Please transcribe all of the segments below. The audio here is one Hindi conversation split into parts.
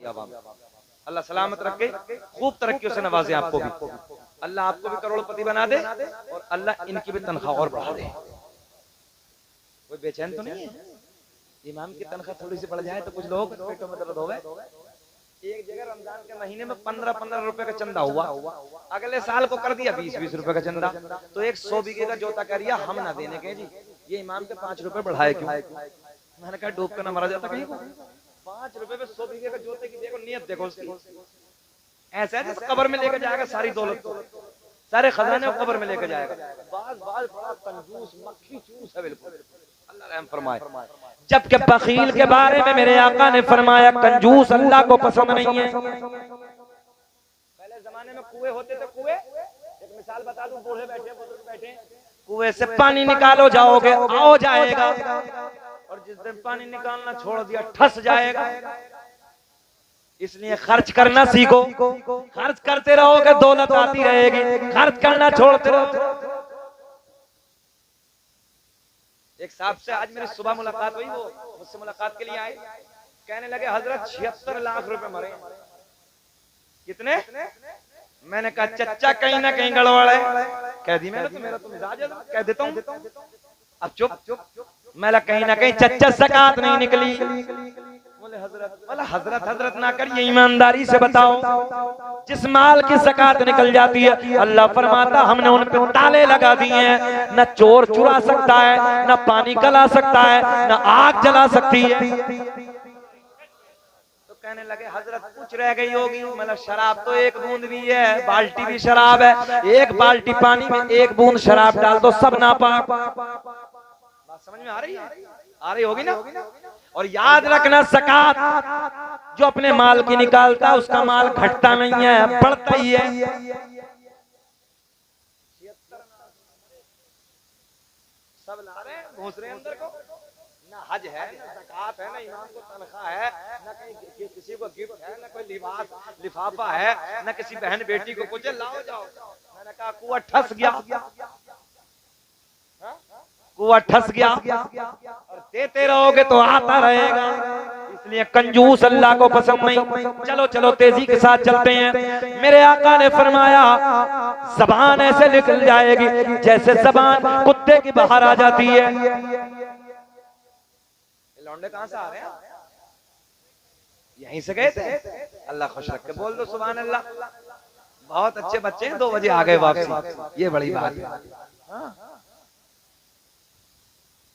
अल्लाह सलामत रखे, खूब तरक्कियों से नवाजे आपको भी, अल्लाह आपको भी करोड़पति बना दे और अल्लाह इनकी भी तनख्वाह और बढ़ा दे। कोई बेचैन तो नहीं है? इमाम की तनख्वाह थोड़ी सी बढ़ जाए तो कुछ लोग पेटों में दर्द हो गए। एक जगह रमजान के महीने में 15-15 रुपए का चंदा हुआ, अगले साल को कर दिया 20-20 रुपए का चंदा। तो एक 100 बीघे का जोता कह रिया हम ना देने के जी, ये इमाम के 5 रुपए बढ़ाए क्यों? मैंने कहा डूब कर ना मारा जाता कहीं को। 5 रुपए में 100 बीघे का जोते की देखो नियत, देखो उसकी। ऐसा है जैसे कब्र में लेकर जाएगा सारी दौलत को, सारे खजाने कब्र में लेकर जाएगा। बाज बड़ा कंजूस मक्खी चूस है बिल्कुल, अल्लाह रहम फरमाए। जबकि बखील के बारे में मेरे आका ने फरमाया कंजूस अल्लाह को पसंद नहीं है। पहले जमाने में कुएं होते थे, कुएं, एक मिसाल बता दूं, बूढ़े बैठे बुजुर्ग बैठे, कुएं से पानी निकालो जाओगे आओ जाएगा, और जिस दिन पानी निकालना छोड़ दिया ठस जाएगा। इसलिए खर्च करना सीखो, खर्च करते रहोगे दौलत आती रहेगी, खर्च करना छोड़ते रहो। एक साहब से आज मेरी सुबह मुलाकात हुई, वो मुझसे मुलाकात के लिए आए, कहने लगे हजरत 76 लाख रुपए मरे। कितने? मैंने कहा चच्चा कहीं ना कहीं गड़बड़ है। कह दी मैंने, तो मेरा तो मिजाज है, कह देता हूँ। अब चुप। मैं कहीं ना कहीं चच्चा ज़कात नहीं निकली। बोले हजरत हजरत ना करिए, ईमानदारी से बताओ, जिस माल की ज़कात निकल जाती है अल्लाह फरमाता हमने उन पे ताले लगा दिए हैं, न चोर चुरा सकता है, न पानी गला सकता है, न आग जला सकती है। तो कहने लगे हजरत कुछ रह गई होगी। मतलब शराब तो एक बूंद भी है, बाल्टी भी शराब है, एक बाल्टी पानी में एक बूंद शराब डाल दो सब नापाक। बात समझ में आ रही है? आ रही होगी ना? और याद रखना ज़कात जो अपने माल की निकालता है उसका माल घटता नहीं है, बढ़ता ही है। सब ला रहे हैं, घुस रहे हैं अंदर को। ना हज है, ना ज़कात है, ना इमाम को तनख्वाह है, ना कहीं किसी को गिफ्ट है, ना कोई लिफाफा है, ना किसी बहन बेटी को कुछ लाओ जाओ। मैंने कहा कुआ ठस गया, कुआ ठस गया, और देते रहोगे तो आता रहेगा। इसलिए कंजूस अल्लाह को पसंद नहीं। चलो चलो तेजी के साथ चलते हैं। मेरे आका ने फरमाया ज़बान ऐसे निकल जाएगी जैसे ज़बान कुत्ते की बाहर आ जाती है। लौंडे कहां से आ रहे हैं? यहीं से गए थे। अल्लाह खुश रखे, बोल दो सुभान अल्लाह। बहुत अच्छे बच्चे हैं, 2 बजे आ गए वापसी, ये बड़ी बात है।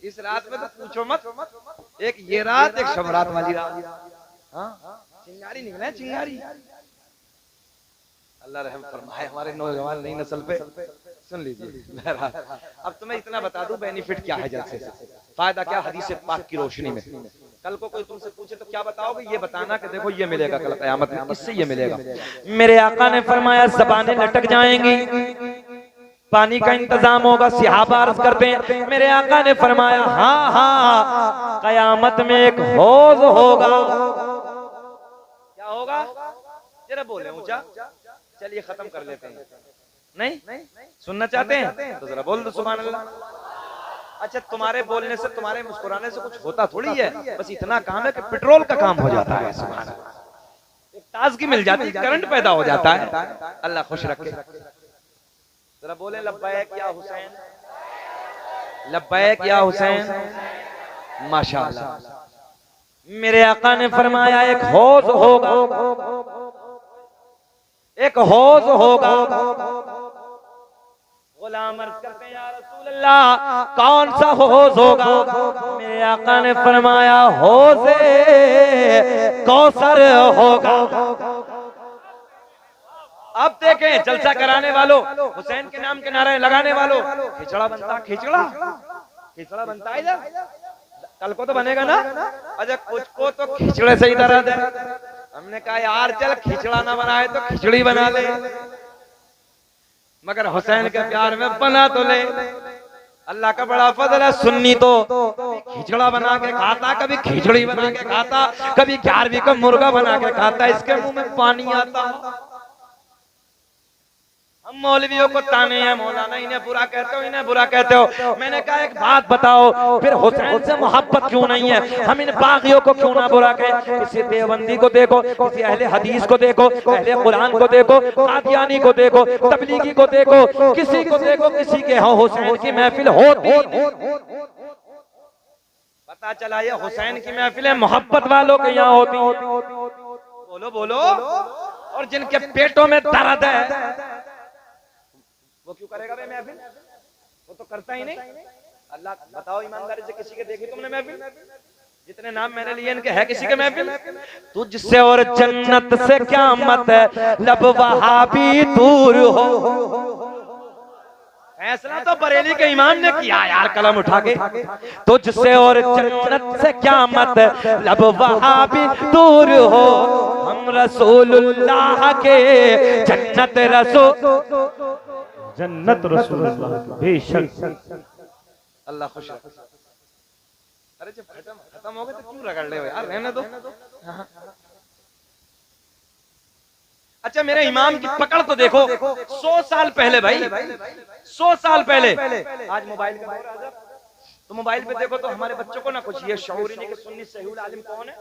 इस रात में तो पूछो मत, एक ये रात एक शब रात वाली रात। चिंगारी निकले, चिंगारी। अल्लाह रहम फरमाए हमारे नौजवान नई नस्ल पे। सुन लीजिए, अब तुम्हें इतना बता दूं बेनिफिट क्या है जलसे से, फायदा क्या हदीस पाक की रोशनी में। कल को कोई तुमसे पूछे तो क्या बताओगे? ये बताना कि देखो ये मिलेगा कल क़यामत में, इससे ये मिलेगा। मेरे आका ने फरमाया ज़बानें लटक जाएंगी, पानी का इंतजाम होगा। सहाबा अर्ज़ करते हैं मेरे आका ने फरमाया हाँ क़यामत में एक हौज़ होगा। क्या होगा? जरा बोले ऊंचा। चलिए खत्म कर लेते हैं। नहीं सुनना चाहते हैं तो जरा बोल दो सुभान अल्लाह। अच्छा, तुम्हारे बोलने से तुम्हारे मुस्कुराने से कुछ होता थोड़ी है, बस इतना काम है कि पेट्रोल का काम हो जाता है। सुभान अल्लाह, एक ताजगी मिल जाती है, करंट पैदा हो जाता है। अल्लाह खुश रखे। जरा बोले लब्बैक या हुसैन, लब्बैक या हुसैन। माशाअल्लाह। मेरे आका ने फरमाया एक हौज़ होगा, एक हौज़ होगा। गुलाम अर्ज़ करते हैं या रसूल अल्लाह कौन सा हौज़ होगा? मेरे आका ने फरमाया हौज़े कौसर होगा। अब देखें जलसा कराने वालों, हुसैन के नाम के नारे लगाने वालों, खिचड़ा बनता, खिचड़ा बनता है इधर। कल को तो बनेगा ना? अच्छा, कुछ को तो खिचड़े से ही दर्द है। हमने कहा यार चल खिचड़ा ना बनाए तो खिचड़ी बना ले, मगर हुसैन के प्यार में बना तो ले। अल्लाह का बड़ा फजल है, सुन्नी तो खिचड़ा बना के खाता, कभी खिचड़ी बना के खाता, कभी 11वीं का मुर्गा बना के खाता, इसके मुंह में पानी आता। मौलवियों को ताने हैं, मौलाना इन्हें बुरा कहते हो, इन्हें बुरा कहते हो। मैंने कहा एक बात बताओ, फिर हुसैन से मोहब्बत क्यों नहीं है? हम इन बागियों को क्यों ना बुरा कहें? किसी देवबंदी को देखो, किसी अहले हदीस को देखो, अहले कुरान को देखो, कादियानी को देखो, तबलीगी को देखो, किसी को देखो, किसी के यहाँ हुसैन की महफिल होती। पता चला ये हुसैन की महफिलें मोहब्बत वालों के यहाँ होती। बोलो बोलो। और जिनके पेटों में दर्द है वो क्यों करेगा भाई महफिल? वो तो करता ही नहीं। अल्लाह बताओ ईमानदारी से, किसी के देखी तुमने महफिल? जितने नाम मैंने लिए इनके है किसी के महफिल? तुझसे और जन्नत से क्या मत है, लब वहाबी दूर हो। फैसला तो बरेली के इमाम ने किया यार, कलम उठा के। तुझसे और जन्नत से क्या मत है, लब वहाबी दूर हो। हम रसूलुल्लाह के जन्नत जन्नत रसूलुल्लाह बेशक। अल्लाह खुश है। अरे जब खत्म हो गए तो क्यों रगड़ रहे हो यार, रहने दो। अच्छा मेरे इमाम की पकड़ तो देखो, 100 साल पहले भाई, 100 साल पहले। आज मोबाइल का दौर आ जाए तो मोबाइल पे देखो तो हमारे बच्चों को ना कुछ ये शऊर ही नहीं कि सुन्नी सहीउल आलिम कौन है,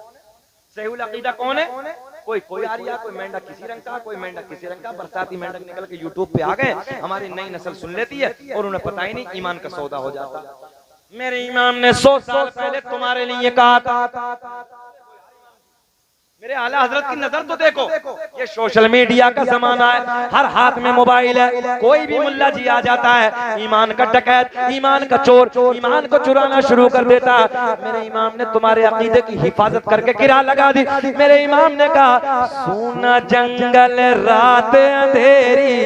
सहीउल अकीदा कौन है। कोई आरिया, कोई मेंढक किसी रंग का, कोई मेंढक किसी रंग का। बरसाती मेंढक निकल के यूट्यूब पे आ गए, हमारी नई नस्ल सुन लेती है और उन्हें पता ही नहीं, ईमान का सौदा हो जाता। मेरे इमाम ने 100 साल पहले तुम्हारे लिए कहा था। मेरे आला हजरत की नजर तो देखो, ये सोशल मीडिया का जमाना है, हर हाथ में मोबाइल है, कोई भी मुल्ला जी आ जाता है, ईमान का डकैत, ईमान का चोर, ईमान को चुराना शुरू कर देता है। मेरे इमाम ने तुम्हारे अकीदे की हिफाजत करके किरा लगा दी। मेरे इमाम ने कहा सोना जंगल रात अंधेरी।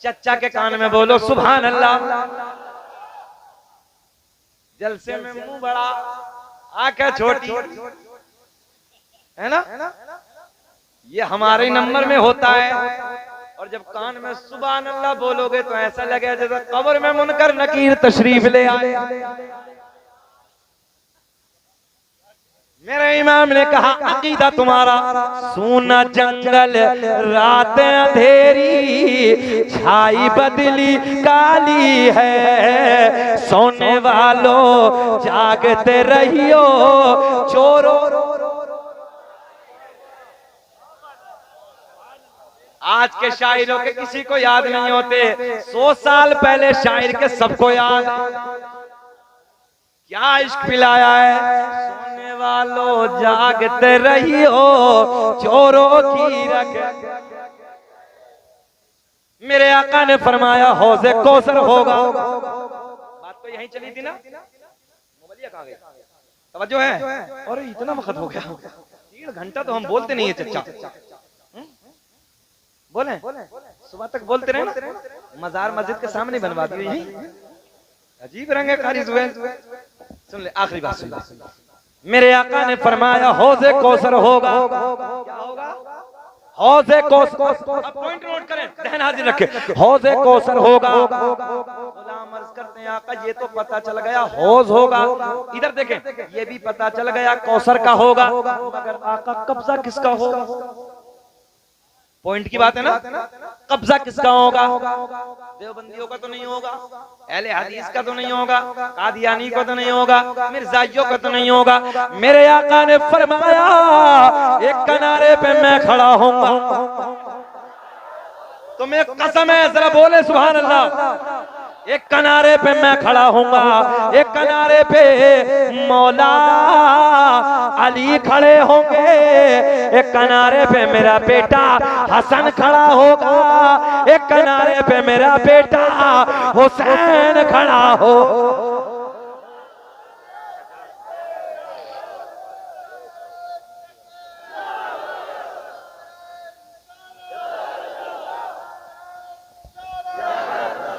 चच्चा के कान में बोलो सुभान अल्लाह। जलसे में मुंह बड़ा, आंखें छोटी, है ना? ये हमारे नंबर में होता है। और जब कान में सुभान अल्लाह बोलोगे तो ऐसा लगे जैसे कब्र में मुनकर नकीर तशरीफ ले आए। मेरे इमाम ने कहा अकीदा तुम्हारा सोना जंगल रात अंधेरी, छाई बदली काली है, सोने वालों जागते रहियो चोरो। आज के शायरों के किसी को याद नहीं होते, 100 साल पहले शायर के सबको याद। क्या इश्क पिलाया है, सोने वालों जागते रहियो चोरों की रख। मेरे आका ने फरमाया हौज़े कौसर होगा। बात तो यहीं चली थी ना, मोबाइल कहाँ गई? तवज्जो है? और इतना वक्त हो गया, 3 घंटा तो हम बोलते नहीं है चच्चा। बोले सुबह तक बोलते रहे ना, मजार मस्जिद के सामने बनवा दिए यही। अजीब रंग है खारिज हुए। सुन ले आखिरी बात सुन ले। मेरे आका ने फरमाया हौज़े कौसर होगा। क्या होगा? हौज़े कौसर। अब पॉइंट नोट करें, ध्यान हाजिर रखें। हौज़े कौसर होगा। गुलाम अर्ज़ करते हैं आका ये तो पता चल गया हौज़ होगा, इधर देखें ये भी पता चल गया कौसर का होगा, मगर आका कब्जा किसका होगा? पॉइंट की बात है ना, कब्जा किसका होगा? देवबंदियों का तो नहीं होगा, अहले हदीस का तो नहीं होगा, कादियानी का तो नहीं होगा, मिर्जाइयों का तो नहीं होगा। मेरे आका ने फरमाया एक किनारे पे मैं खड़ा होऊंगा, तुम्हें कसम है, जरा बोले सुभान अल्लाह। एक किनारे पे मैं खड़ा होऊंगा, एक किनारे पे मौला अली खड़े होंगे, एक किनारे पे मेरा बेटा हसन खड़ा होगा, एक किनारे पे मेरा बेटा हुसैन खड़ा हो।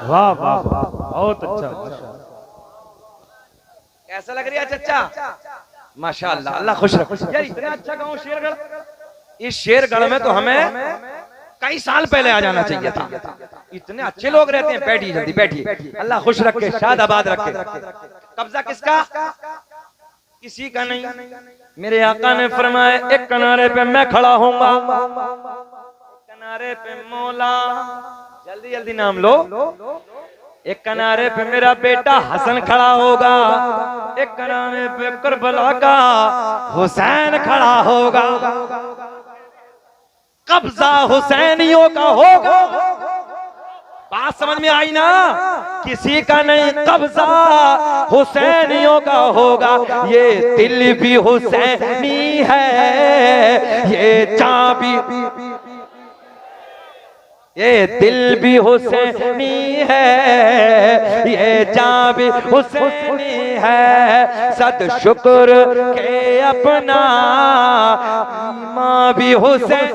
वाह वाह वाह, बहुत अच्छा। कैसा लग रहा है चच्चा? माशाअल्लाह, अल्लाह खुश रखे यार। इतना अच्छा गाँव शेरगढ़, इस शेरगढ़ में तो हमें कई साल पहले आ जाना चाहिए था। इतने अच्छे लोग रहते हैं। बैठिए जल्दी बैठिए, अल्लाह खुश रखे, शादाबाद रखे। कब्जा किसका? किसी का नहीं। मेरे आका ने फरमाया एक किनारे पे मैं खड़ा होऊंगा, किनारे पे मौला, जल्दी जल्दी नाम लो। एक किनारे पे मेरा बेटा हसन खड़ा होगा, एक किनारे पे करबला का हुसैन खड़ा होगा। कब्जा हुसैनियों का होगा। बात समझ में आई ना? किसी का नहीं, कब्जा हुसैनियों का होगा। ये दिल भी हुसैनी है, ये चाबी, ये दिल भी हुसैनी है, ये चाबी हुसैनी है। सद शुक्र के अपना ईमां भी हुसैन,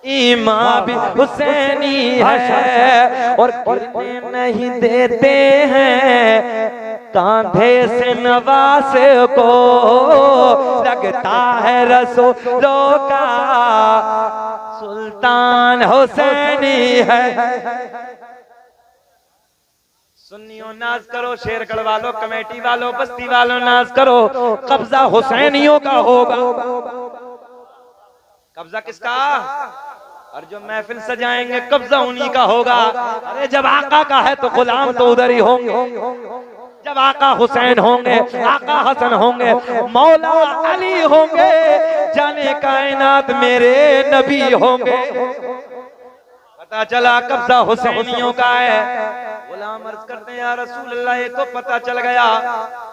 ईमां भी हुसैनी है। और गिरने नहीं देते हैं कांधे से नवास को, लगता है रसूलों का सुल्तान हुसैनी है। सुन्नियों नाज करो, शेरगढ़ वालों, कमेटी वालों, बस्ती वालों नाज करो। कब्जा हुसैनियों का होगा। कब्जा किसका? और जो महफिल सजाएंगे कब्जा उन्हीं का होगा। अरे जब आका का है तो गुलाम तो उधर ही होंगे। जब आका हुसैन होंगे, आका हसन होंगे, मौला अली होंगे, जाने कायनात मेरे नबी होंगे। पता चला कब्जा हुसैनियों का है। गुलाम अर्ज करते हैं या रसूल अल्लाह, तो पता चल गया।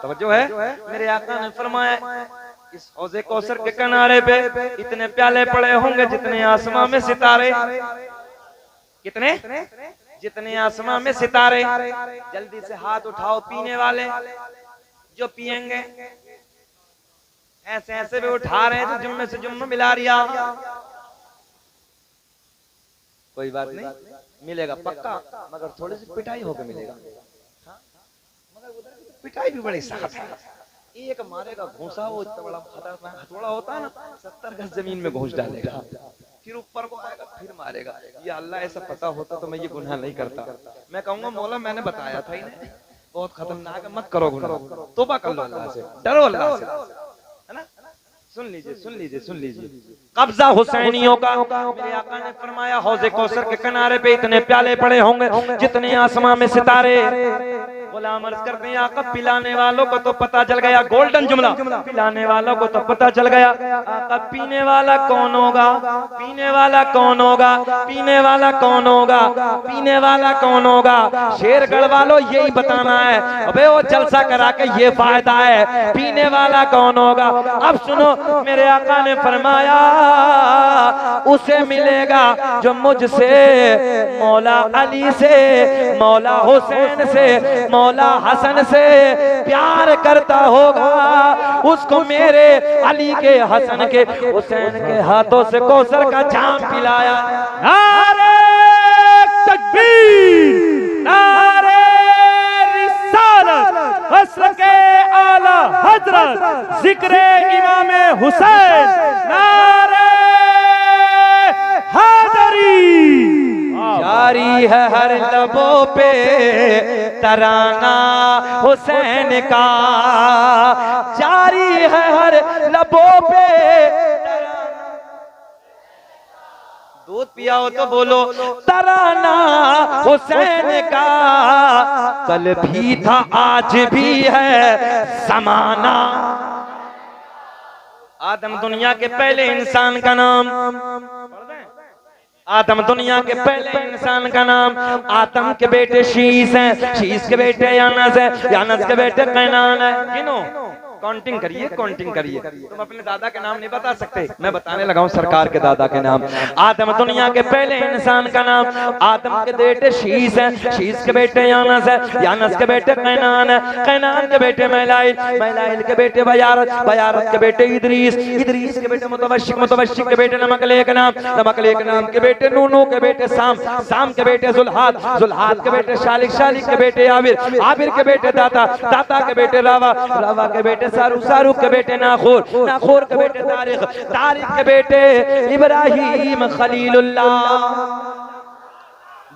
तवज्जो है, मेरे आका ने फरमाया इस हौज़े कौसर के किनारे पे इतने प्याले पड़े होंगे जितने आसमां में सितारे। कितने? जितने आसमां में सितारे। जल्दी से हाथ उठाओ पीने वाले जो पिएंगे। ऐसे ऐसे भी उठा रहे हैं तो जुम्मे से जुम्मा मिला रिया। कोई बात नहीं, मिलेगा पक्का, मगर थोड़ी सी पिटाई होकर मिलेगा। मगर उधर पिटाई भी बड़ी सख्त है। एक मारेगा घूसा, वो इतना बड़ा हथौड़ा होता है ना, 70 गज जमीन में घूस डालेगा, फिर ऊपर को आएगा, फिर मारेगा। ये अल्लाह ऐसा पता होता तो मैं ये गुनाह नहीं करता। मैं कहूंगा मौला मैंने बताया था इन्हें, बहुत खतरनाक है, मत करो गुनाह, तौबा कर लो अल्लाह से, डरो अल्लाह से, है ना? सुन लीजिए, सुन लीजिए, सुन लीजिए। कब्जा हुसैनियों का। मेरे आका ने फरमाया हौज़े कौसर के किनारे पे इतने प्याले पड़े होंगे जितने आसमां में सितारे। गुलाम अर्ज करते हैं आका, पिलाने वालों को तो पता चल गया, गोल्डन जुमला, पिलाने वालों को तो पता चल गया। आका पीने वाला कौन होगा? पीने वाला कौन होगा? पीने वाला कौन होगा? पीने वाला कौन होगा? शेरगढ़ वालों यही बताना है। अबे वो जलसा करा के ये फायदा है, पीने वाला कौन होगा? अब सुनो, मेरे आका ने फरमाया उसे मिलेगा जो मुझसे, मौला अली से, मौला हुसैन से, मौला हसन से प्यार करता होगा। उसको मेरे अली के, हसन के, हुसैन के हाथों से कौसर का जाम पिलाया। नारे तकबीर, नारे रिसालत, असर के आला हजरत, जिक्रे इमाम हुसैन, नारे हैदरी। जारी है हर लबों पे तराना हुसैन का, जारी है हर लबों पे तराना। दूध पिया हो तो बोलो तराना हुसैन का। कल भी था आज भी है समाना। आदम दुनिया के पहले इंसान का नाम, आदम दुनिया के पहले इंसान का नाम। आदम के बेटे शीश हैं, शीश के बेटे यानस है, यानस के बेटे कैनान है। गिनो, काउंटिंग करिए, काउंटिंग करिए। तुम अपने दादा के नाम नहीं बता सकते, मैं बताने लगा हूं सरकार के दादा के नाम। आदम दुनिया के पहले इंसान का नाम। आदम के बेटे शीश है, शीश के बेटे यानस है, यानस के बेटे कैनान है, कैनान के बेटे मैलाइल, मैलाइल के बेटे बयारत, बयारत के बेटे इदरीस, इदरीस के बेटे मुतवशिक, मुतवशिक के बेटे नमकलेक नाम, नमकलेक नाम के बेटे नूनू के बेटे साम, साम के बेटे जुल्हाद, जुल्हाद के बेटे शालिक, शालिक के बेटे आबिर, आबिर के बेटे दाता, दाता के बेटे रावा, रावा के बेटे सारू, सारू के बेटे नाखूर, नाखूर के बेटे तारिक, तारिक के बेटे इब्राहिम खलीलुल्लाह।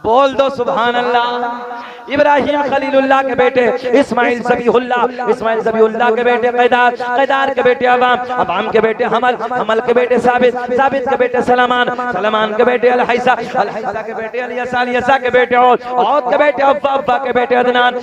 बोल दो सुभान अल्लाह। इब्राहिम खलीलुल्लाह के बेटे इस्माइल ज़बीहुल्लाह के बेटे कैदार के बेटे अवाम के बेटे हमल के बेटे साबित के बेटे सलमान के बेटे अलहैसा के बेटे अलियसा के बेटे औद के बेटे अव्वा के बेटे अदनान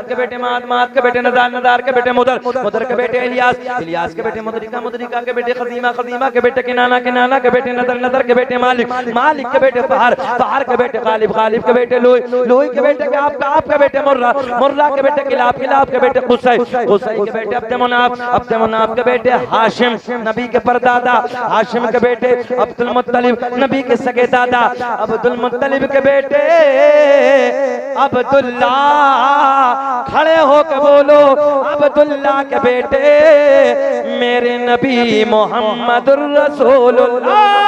के बेटे माद के बेटे नदार के बेटे मुदर के बेटे इलियास के बेटे मुदरिका के बेटे खदीमा के बेटे किनाना के बेटे नदर के बेटे मालिक के बेटे फहर के बेटे गालिब के बेटे लुई के बेटे आप के बेटे मुर्रा के बेटे किलाब के बेटे कुसै के बेटे अब्द मुनाफ के बेटे हाशिम नबी के परदादा हाशिम के बेटे अब्दुल मुत्तलिब नबी के सगे दादा अब्दुल मुत्तलिब के बेटे अब्दुल्ला। खड़े होकर बोलो अब्दुल्ला के बेटे मेरे नबी मोहम्मदुर रसूलुल्लाह।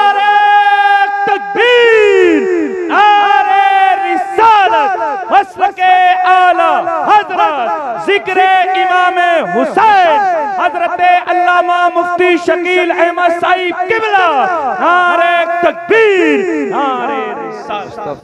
मसलके आला हजरत जिक्रे इमामे हुसैन हजरत अल्लामा मुफ्ती शकील अहमद साहिब किबला। नारे तकबीर, नारे रिसालत।